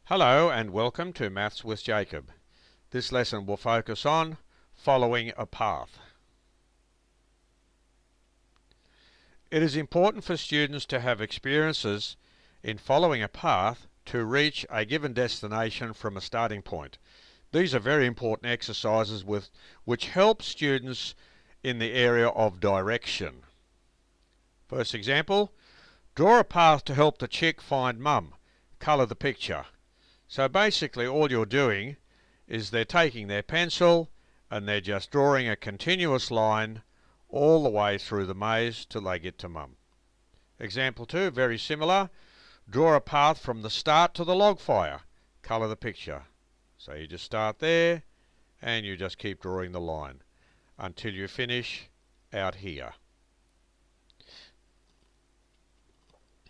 Hello and welcome to Maths with Jacob. This lesson will focus on following a path. It is important for students to have experiences in following a path to reach a given destination from a starting point. These are very important exercises which help students in the area of direction. First example, draw a path to help the chick find mum. Colour the picture. So basically all you're doing is they're taking their pencil and they're just drawing a continuous line all the way through the maze till they get to mum. Example 2, very similar. Draw a path from the start to the log fire. Colour the picture. So you just start there and you just keep drawing the line until you finish out here.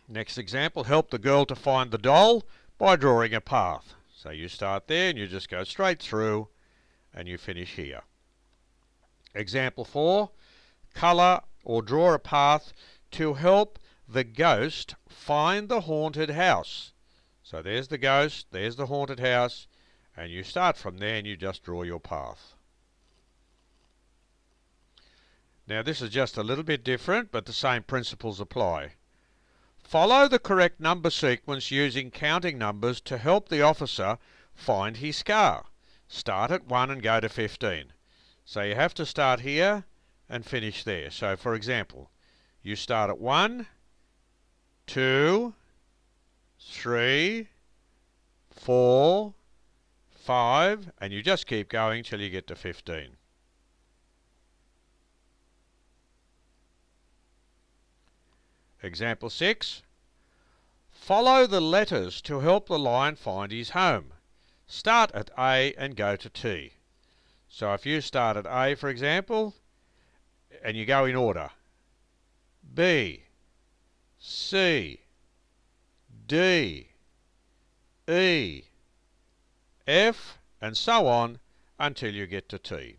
Next example, help the girl to find the doll by drawing a path. So you start there and you just go straight through and you finish here. Example 4, colour or draw a path to help the ghost find the haunted house. So there's the ghost, there's the haunted house, and you start from there and you just draw your path. Now this is just a little bit different, but the same principles apply. Follow the correct number sequence using counting numbers to help the officer find his car. Start at 1 and go to 15. So you have to start here and finish there. So for example, you start at 1, 2, 3, 4, 5, and you just keep going till you get to 15. Example 6. Follow the letters to help the lion find his home. Start at A and go to T. So if you start at A, for example, and you go in order, B, C, D, E, F, and so on until you get to T.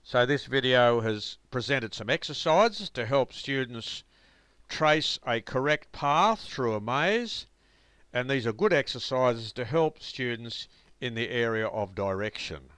So this video has presented some exercises to help students trace a correct path through a maze, and these are good exercises to help students in the area of direction.